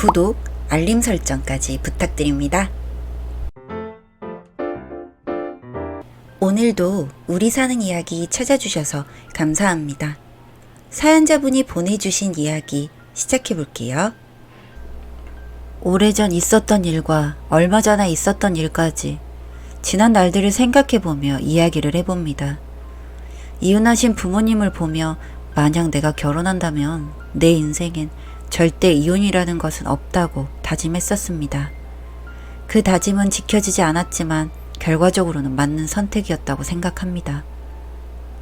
구독, 알림 설정까지 부탁드립니다. 오늘도 우리 사는 이야기 찾아주셔서 감사합니다. 사연자분이 보내주신 이야기 시작해볼게요. 오래전 있었던 일과 얼마 전에 있었던 일까지 지난 날들을 생각해보며 이야기를 해봅니다. 이혼하신 부모님을 보며 만약 내가 결혼한다면 내 인생엔 절대 이혼이라는 것은 없다고 다짐했었습니다. 그 다짐은 지켜지지 않았지만 결과적으로는 맞는 선택이었다고 생각합니다.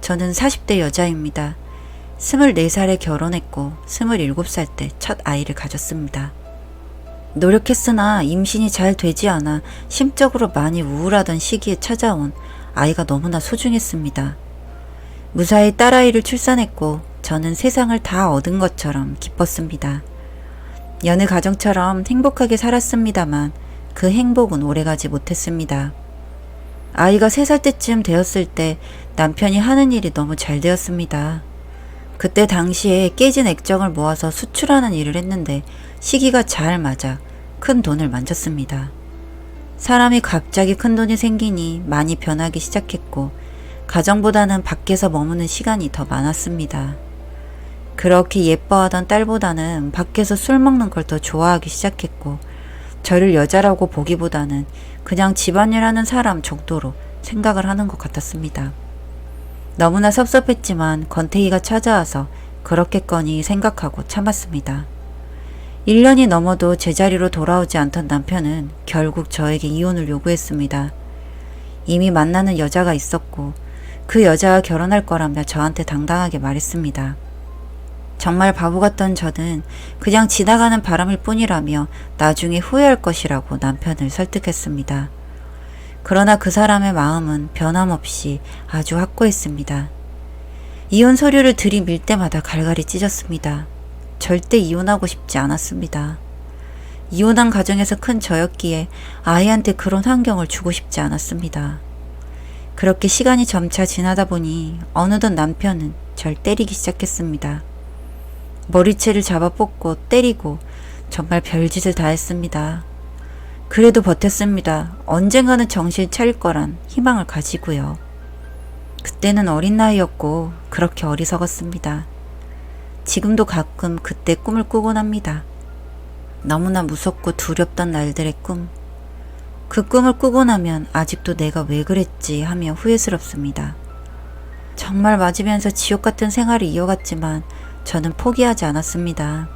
저는 40대 여자입니다. 24살에 결혼했고 27살 때 첫 아이를 가졌습니다. 노력했으나 임신이 잘 되지 않아 심적으로 많이 우울하던 시기에 찾아온 아이가 너무나 소중했습니다. 무사히 딸아이를 출산했고 저는 세상을 다 얻은 것처럼 기뻤습니다. 여느 가정처럼 행복하게 살았습니다만 그 행복은 오래가지 못했습니다. 아이가 3살 때쯤 되었을 때 남편이 하는 일이 너무 잘 되었습니다. 그때 당시에 깨진 액정을 모아서 수출하는 일을 했는데 시기가 잘 맞아 큰 돈을 만졌습니다. 사람이 갑자기 큰 돈이 생기니 많이 변하기 시작했고 가정보다는 밖에서 머무는 시간이 더 많았습니다. 그렇게 예뻐하던 딸보다는 밖에서 술 먹는 걸 더 좋아하기 시작했고 저를 여자라고 보기보다는 그냥 집안일 하는 사람 정도로 생각을 하는 것 같았습니다. 너무나 섭섭했지만 권태기가 찾아와서 그렇겠거니 생각하고 참았습니다. 1년이 넘어도 제자리로 돌아오지 않던 남편은 결국 저에게 이혼을 요구했습니다. 이미 만나는 여자가 있었고 그 여자와 결혼할 거라며 저한테 당당하게 말했습니다. 정말 바보 같던 저는 그냥 지나가는 바람일 뿐이라며 나중에 후회할 것이라고 남편을 설득했습니다. 그러나 그 사람의 마음은 변함없이 아주 확고했습니다. 이혼 서류를 들이밀 때마다 갈갈이 찢었습니다. 절대 이혼하고 싶지 않았습니다. 이혼한 가정에서 큰 저였기에 아이한테 그런 환경을 주고 싶지 않았습니다. 그렇게 시간이 점차 지나다 보니 어느덧 남편은 절 때리기 시작했습니다. 머리채를 잡아 뽑고 때리고 정말 별짓을 다 했습니다. 그래도 버텼습니다. 언젠가는 정신 차릴 거란 희망을 가지고요. 그때는 어린 나이였고 그렇게 어리석었습니다. 지금도 가끔 그때 꿈을 꾸곤 합니다. 너무나 무섭고 두렵던 날들의 꿈. 그 꿈을 꾸고 나면 아직도 내가 왜 그랬지 하며 후회스럽습니다. 정말 맞으면서 지옥 같은 생활을 이어갔지만 저는 포기하지 않았습니다.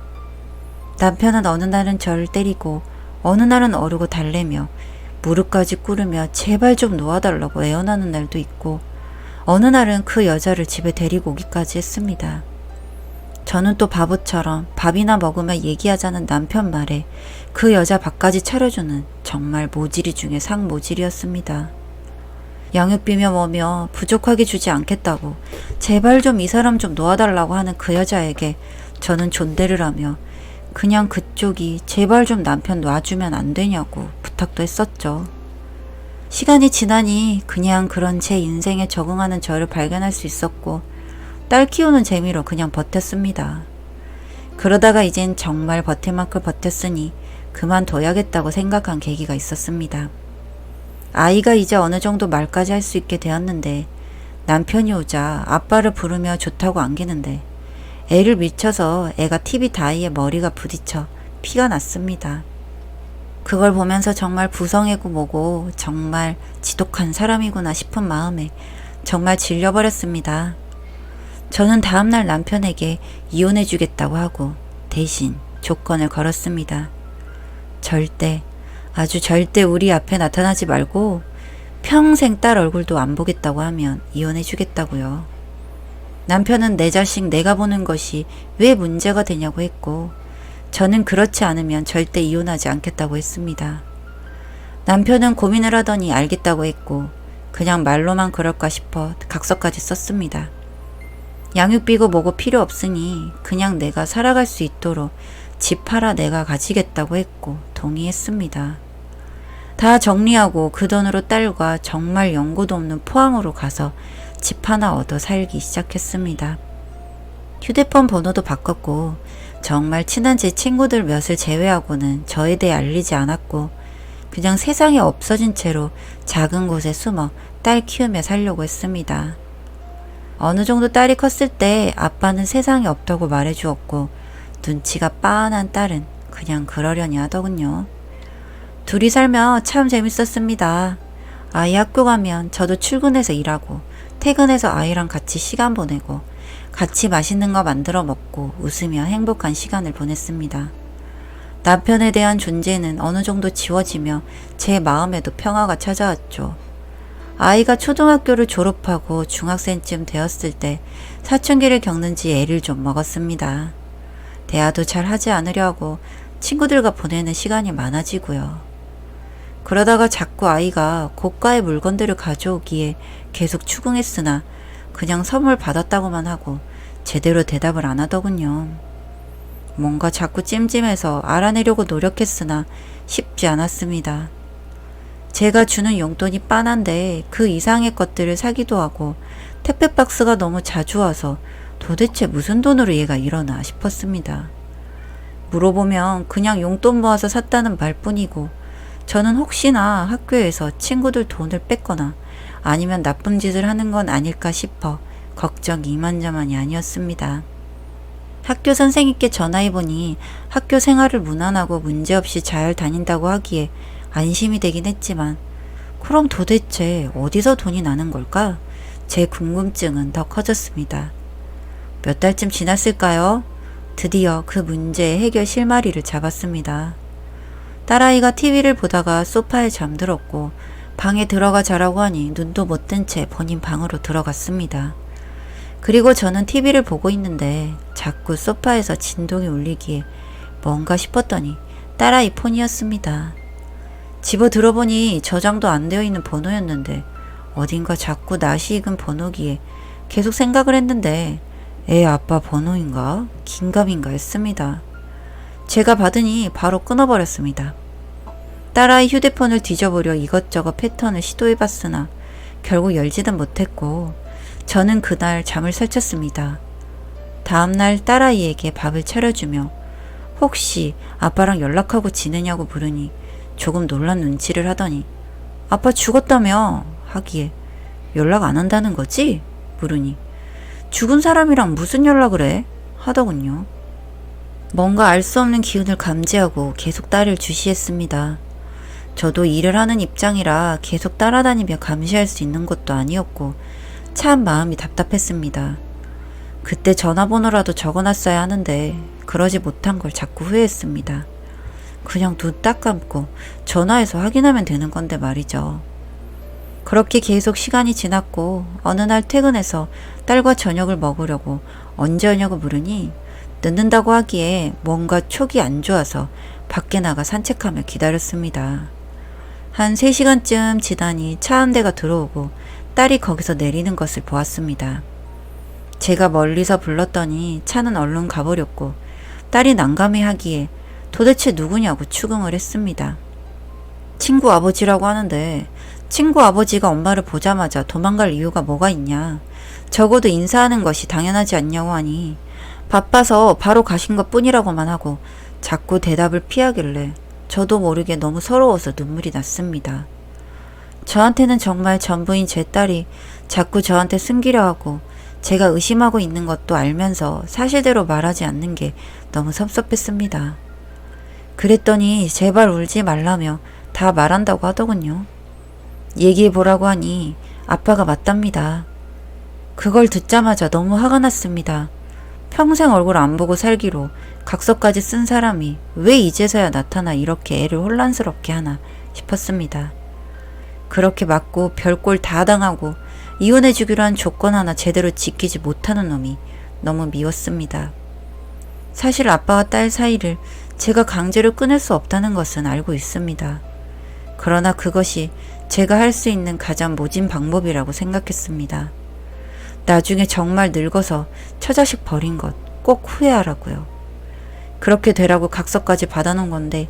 남편은 어느 날은 저를 때리고 어느 날은 어르고 달래며 무릎까지 꿇으며 제발 좀 놓아달라고 애원하는 날도 있고 어느 날은 그 여자를 집에 데리고 오기까지 했습니다. 저는 또 바보처럼 밥이나 먹으며 얘기하자는 남편 말에 그 여자 밥까지 차려주는 정말 모질이 중에 상모질이었습니다. 양육비며 뭐며 부족하게 주지 않겠다고 제발 좀 이 사람 좀 놓아달라고 하는 그 여자에게 저는 존대를 하며 그냥 그쪽이 제발 좀 남편 놔주면 안 되냐고 부탁도 했었죠. 시간이 지나니 그냥 그런 제 인생에 적응하는 저를 발견할 수 있었고 딸 키우는 재미로 그냥 버텼습니다. 그러다가 이젠 정말 버틸 만큼 버텼으니 그만둬야겠다고 생각한 계기가 있었습니다. 아이가 이제 어느 정도 말까지 할 수 있게 되었는데 남편이 오자 아빠를 부르며 좋다고 안기는데 애를 밀쳐서 애가 TV 다이에 머리가 부딪혀 피가 났습니다. 그걸 보면서 정말 부성애고 뭐고 정말 지독한 사람이구나 싶은 마음에 정말 질려버렸습니다. 저는 다음날 남편에게 이혼해주겠다고 하고 대신 조건을 걸었습니다. 절대, 아주 절대 우리 앞에 나타나지 말고 평생 딸 얼굴도 안 보겠다고 하면 이혼해주겠다고요. 남편은 내 자식 내가 보는 것이 왜 문제가 되냐고 했고 저는 그렇지 않으면 절대 이혼하지 않겠다고 했습니다. 남편은 고민을 하더니 알겠다고 했고 그냥 말로만 그럴까 싶어 각서까지 썼습니다. 양육비고 뭐고 필요 없으니 그냥 내가 살아갈 수 있도록 집 팔아 내가 가지겠다고 했고 동의했습니다. 다 정리하고 그 돈으로 딸과 정말 연고도 없는 포항으로 가서 집 하나 얻어 살기 시작했습니다. 휴대폰 번호도 바꿨고 정말 친한 제 친구들 몇을 제외하고는 저에 대해 알리지 않았고 그냥 세상에 없어진 채로 작은 곳에 숨어 딸 키우며 살려고 했습니다. 어느 정도 딸이 컸을 때 아빠는 세상에 없다고 말해주었고 눈치가 빤한 딸은 그냥 그러려니 하더군요. 둘이 살며 참 재밌었습니다. 아이 학교 가면 저도 출근해서 일하고 퇴근해서 아이랑 같이 시간 보내고 같이 맛있는 거 만들어 먹고 웃으며 행복한 시간을 보냈습니다. 남편에 대한 존재는 어느 정도 지워지며 제 마음에도 평화가 찾아왔죠. 아이가 초등학교를 졸업하고 중학생쯤 되었을 때 사춘기를 겪는지 애를 좀 먹었습니다. 대화도 잘 하지 않으려 하고 친구들과 보내는 시간이 많아지고요. 그러다가 자꾸 아이가 고가의 물건들을 가져오기에 계속 추궁했으나 그냥 선물 받았다고만 하고 제대로 대답을 안 하더군요. 뭔가 자꾸 찜찜해서 알아내려고 노력했으나 쉽지 않았습니다. 제가 주는 용돈이 빤한데 그 이상의 것들을 사기도 하고 택배 박스가 너무 자주 와서 도대체 무슨 돈으로 얘가 이러나 싶었습니다. 물어보면 그냥 용돈 모아서 샀다는 말뿐이고 저는 혹시나 학교에서 친구들 돈을 뺐거나 아니면 나쁜 짓을 하는 건 아닐까 싶어 걱정이 이만저만이 아니었습니다. 학교 선생님께 전화해보니 학교 생활을 무난하고 문제없이 잘 다닌다고 하기에 안심이 되긴 했지만 그럼 도대체 어디서 돈이 나는 걸까? 제 궁금증은 더 커졌습니다. 몇 달쯤 지났을까요? 드디어 그 문제의 해결 실마리를 잡았습니다. 딸아이가 TV를 보다가 소파에 잠들었고 방에 들어가 자라고 하니 눈도 못 뜬 채 본인 방으로 들어갔습니다. 그리고 저는 TV를 보고 있는데 자꾸 소파에서 진동이 울리기에 뭔가 싶었더니 딸아이 폰이었습니다. 집어 들어보니 저장도 안 되어 있는 번호였는데 어딘가 자꾸 낯이 익은 번호기에 계속 생각을 했는데 애 아빠 번호인가? 긴가민가 했습니다. 제가 받으니 바로 끊어버렸습니다. 딸아이 휴대폰을 뒤져보려 이것저것 패턴을 시도해봤으나 결국 열지는 못했고 저는 그날 잠을 설쳤습니다. 다음날 딸아이에게 밥을 차려주며 혹시 아빠랑 연락하고 지내냐고 물으니 조금 놀란 눈치를 하더니 아빠 죽었다며 하기에 연락 안 한다는 거지? 물으니 죽은 사람이랑 무슨 연락을 해? 하더군요. 뭔가 알 수 없는 기운을 감지하고 계속 딸을 주시했습니다. 저도 일을 하는 입장이라 계속 따라다니며 감시할 수 있는 것도 아니었고 참 마음이 답답했습니다. 그때 전화번호라도 적어놨어야 하는데 그러지 못한 걸 자꾸 후회했습니다. 그냥 눈 딱 감고 전화해서 확인하면 되는 건데 말이죠. 그렇게 계속 시간이 지났고 어느 날 퇴근해서 딸과 저녁을 먹으려고 언제 오냐고 물으니 늦는다고 하기에 뭔가 촉이 안 좋아서 밖에 나가 산책하며 기다렸습니다. 한 3시간쯤 지나니 차 한 대가 들어오고 딸이 거기서 내리는 것을 보았습니다. 제가 멀리서 불렀더니 차는 얼른 가버렸고 딸이 난감해하기에 도대체 누구냐고 추궁을 했습니다. 친구 아버지라고 하는데 친구 아버지가 엄마를 보자마자 도망갈 이유가 뭐가 있냐. 적어도 인사하는 것이 당연하지 않냐고 하니 바빠서 바로 가신 것 뿐이라고만 하고 자꾸 대답을 피하길래 저도 모르게 너무 서러워서 눈물이 났습니다. 저한테는 정말 전부인 제 딸이 자꾸 저한테 숨기려 하고 제가 의심하고 있는 것도 알면서 사실대로 말하지 않는 게 너무 섭섭했습니다. 그랬더니 제발 울지 말라며 다 말한다고 하더군요. 얘기해보라고 하니 아빠가 맞답니다. 그걸 듣자마자 너무 화가 났습니다. 평생 얼굴 안 보고 살기로 각서까지 쓴 사람이 왜 이제서야 나타나 이렇게 애를 혼란스럽게 하나 싶었습니다. 그렇게 맞고 별꼴 다 당하고 이혼해주기로 한 조건 하나 제대로 지키지 못하는 놈이 너무 미웠습니다. 사실 아빠와 딸 사이를 제가 강제로 끊을 수 없다는 것은 알고 있습니다. 그러나 그것이 제가 할 수 있는 가장 모진 방법이라고 생각했습니다. 나중에 정말 늙어서 처자식 버린 것 꼭 후회하라고요. 그렇게 되라고 각서까지 받아놓은 건데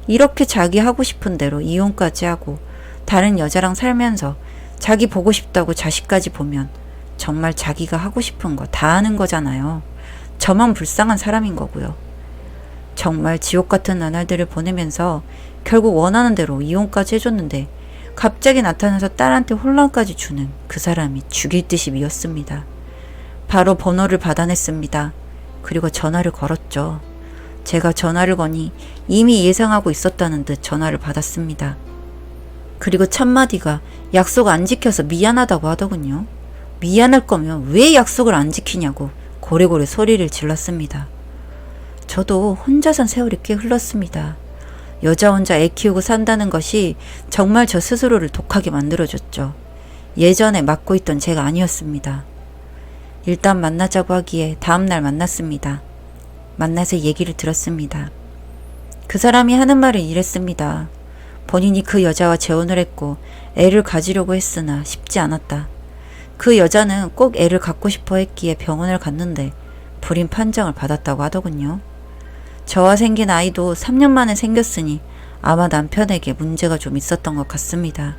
이렇게 자기 하고 싶은 대로 이혼까지 하고 다른 여자랑 살면서 자기 보고 싶다고 자식까지 보면 정말 자기가 하고 싶은 거 다 하는 거잖아요. 저만 불쌍한 사람인 거고요. 정말 지옥 같은 나날들을 보내면서 결국 원하는 대로 이혼까지 해줬는데 갑자기 나타나서 딸한테 혼란까지 주는 그 사람이 죽일 듯이 미웠습니다. 바로 번호를 받아냈습니다. 그리고 전화를 걸었죠. 제가 전화를 거니 이미 예상하고 있었다는 듯 전화를 받았습니다. 그리고 첫마디가 약속 안 지켜서 미안하다고 하더군요. 미안할 거면 왜 약속을 안 지키냐고 고래고래 소리를 질렀습니다. 저도 혼자 산 세월이 꽤 흘렀습니다. 여자 혼자 애 키우고 산다는 것이 정말 저 스스로를 독하게 만들어줬죠. 예전에 맡고 있던 제가 아니었습니다. 일단 만나자고 하기에 다음날 만났습니다. 만나서 얘기를 들었습니다. 그 사람이 하는 말은 이랬습니다. 본인이 그 여자와 재혼을 했고 애를 가지려고 했으나 쉽지 않았다. 그 여자는 꼭 애를 갖고 싶어 했기에 병원을 갔는데 불임 판정을 받았다고 하더군요. 저와 생긴 아이도 3년 만에 생겼으니 아마 남편에게 문제가 좀 있었던 것 같습니다.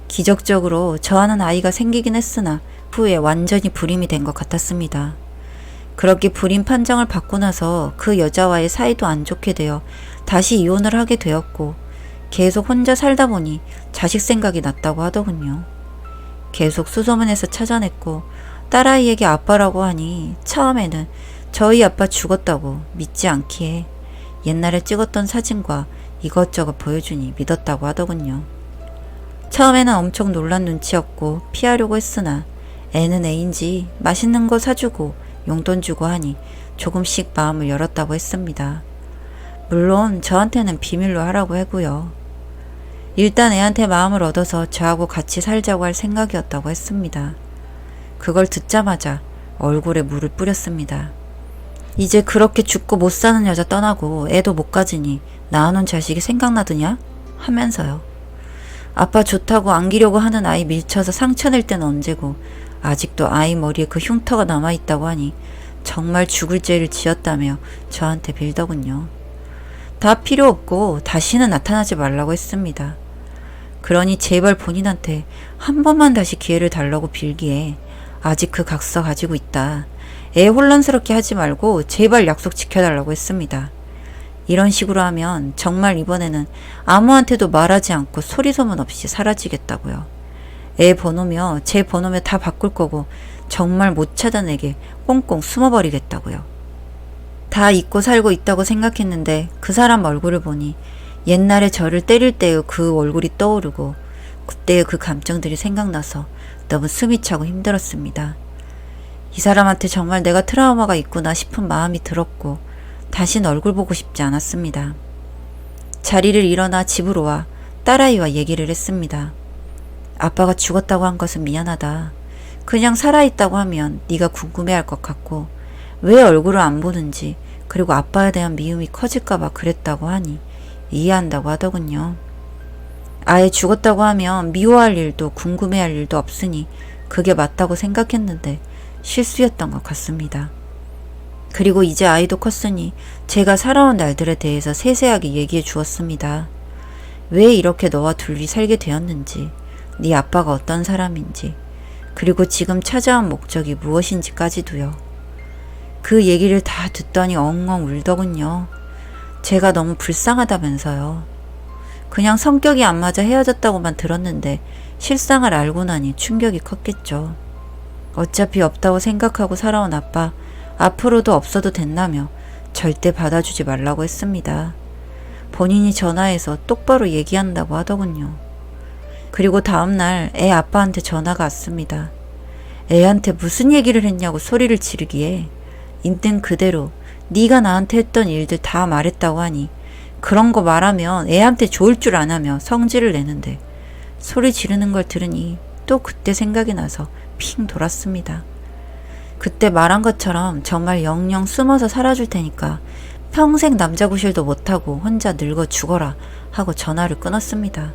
기적적으로 저와는 아이가 생기긴 했으나 후에 완전히 불임이 된 것 같았습니다. 그렇게 불임 판정을 받고 나서 그 여자와의 사이도 안 좋게 되어 다시 이혼을 하게 되었고 계속 혼자 살다 보니 자식 생각이 났다고 하더군요. 계속 수소문해서 찾아냈고 딸아이에게 아빠라고 하니 처음에는 저희 아빠 죽었다고 믿지 않기에 옛날에 찍었던 사진과 이것저것 보여주니 믿었다고 하더군요. 처음에는 엄청 놀란 눈치였고 피하려고 했으나 애는 애인지 맛있는 거 사주고 용돈 주고 하니 조금씩 마음을 열었다고 했습니다. 물론 저한테는 비밀로 하라고 하고요. 일단 애한테 마음을 얻어서 저하고 같이 살자고 할 생각이었다고 했습니다. 그걸 듣자마자 얼굴에 물을 뿌렸습니다. 이제 그렇게 죽고 못 사는 여자 떠나고 애도 못 가지니 낳아놓은 자식이 생각나드냐? 하면서요. 아빠 좋다고 안기려고 하는 아이 밀쳐서 상처 낼 때는 언제고 아직도 아이 머리에 그 흉터가 남아있다고 하니 정말 죽을 죄를 지었다며 저한테 빌더군요. 다 필요 없고 다시는 나타나지 말라고 했습니다. 그러니 제발 본인한테 한 번만 다시 기회를 달라고 빌기에 아직 그 각서 가지고 있다. 애 혼란스럽게 하지 말고 제발 약속 지켜달라고 했습니다. 이런 식으로 하면 정말 이번에는 아무한테도 말하지 않고 소리소문 없이 사라지겠다고요. 애 번호며 제 번호며 다 바꿀 거고 정말 못 찾아내게 꽁꽁 숨어버리겠다고요. 다 잊고 살고 있다고 생각했는데 그 사람 얼굴을 보니 옛날에 저를 때릴 때의 그 얼굴이 떠오르고 그때의 그 감정들이 생각나서 너무 숨이 차고 힘들었습니다. 이 사람한테 정말 내가 트라우마가 있구나 싶은 마음이 들었고 다신 얼굴 보고 싶지 않았습니다. 자리를 일어나 집으로 와 딸아이와 얘기를 했습니다. 아빠가 죽었다고 한 것은 미안하다. 그냥 살아있다고 하면 네가 궁금해할 것 같고 왜 얼굴을 안 보는지 그리고 아빠에 대한 미움이 커질까봐 그랬다고 하니 이해한다고 하더군요. 아예 죽었다고 하면 미워할 일도 궁금해할 일도 없으니 그게 맞다고 생각했는데 실수였던 것 같습니다. 그리고 이제 아이도 컸으니 제가 살아온 날들에 대해서 세세하게 얘기해 주었습니다. 왜 이렇게 너와 둘이 살게 되었는지, 네 아빠가 어떤 사람인지, 그리고 지금 찾아온 목적이 무엇인지까지도요. 그 얘기를 다 듣더니 엉엉 울더군요. 제가 너무 불쌍하다면서요. 그냥 성격이 안 맞아 헤어졌다고만 들었는데 실상을 알고 나니 충격이 컸겠죠. 어차피 없다고 생각하고 살아온 아빠, 앞으로도 없어도 된다며 절대 받아주지 말라고 했습니다. 본인이 전화해서 똑바로 얘기한다고 하더군요. 그리고 다음날 애 아빠한테 전화가 왔습니다. 애한테 무슨 얘기를 했냐고 소리를 지르기에 있는 그대로 네가 나한테 했던 일들 다 말했다고 하니 그런 거 말하면 애한테 좋을 줄 아냐며 성질을 내는데 소리 지르는 걸 들으니 또 그때 생각이 나서 핑 돌았습니다. 그때 말한 것처럼 정말 영영 숨어서 살아줄 테니까 평생 남자 구실도 못하고 혼자 늙어 죽어라 하고 전화를 끊었습니다.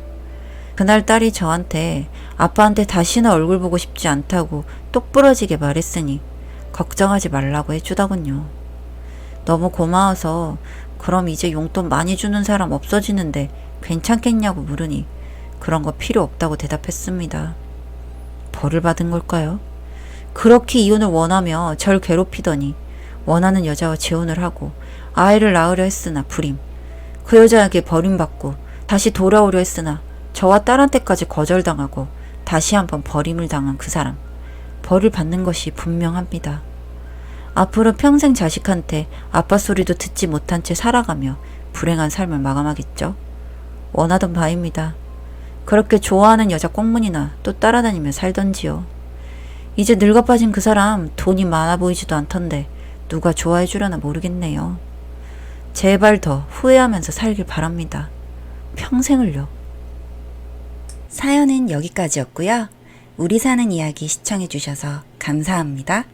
그날 딸이 저한테 아빠한테 다시는 얼굴 보고 싶지 않다고 똑부러지게 말했으니 걱정하지 말라고 해주더군요. 너무 고마워서 그럼 이제 용돈 많이 주는 사람 없어지는데 괜찮겠냐고 물으니 그런 거 필요 없다고 대답했습니다. 벌을 받은 걸까요? 그렇게 이혼을 원하며 절 괴롭히더니 원하는 여자와 재혼을 하고 아이를 낳으려 했으나 불임. 그 여자에게 버림받고 다시 돌아오려 했으나 저와 딸한테까지 거절당하고 다시 한번 버림을 당한 그 사람. 벌을 받는 것이 분명합니다. 앞으로 평생 자식한테 아빠 소리도 듣지 못한 채 살아가며 불행한 삶을 마감하겠죠. 원하던 바입니다. 그렇게 좋아하는 여자 꽁문이나 또 따라다니며 살던지요. 이제 늙어 빠진 그 사람 돈이 많아 보이지도 않던데 누가 좋아해 주려나 모르겠네요. 제발 더 후회하면서 살길 바랍니다. 평생을요. 사연은 여기까지였고요. 우리 사는 이야기 시청해 주셔서 감사합니다.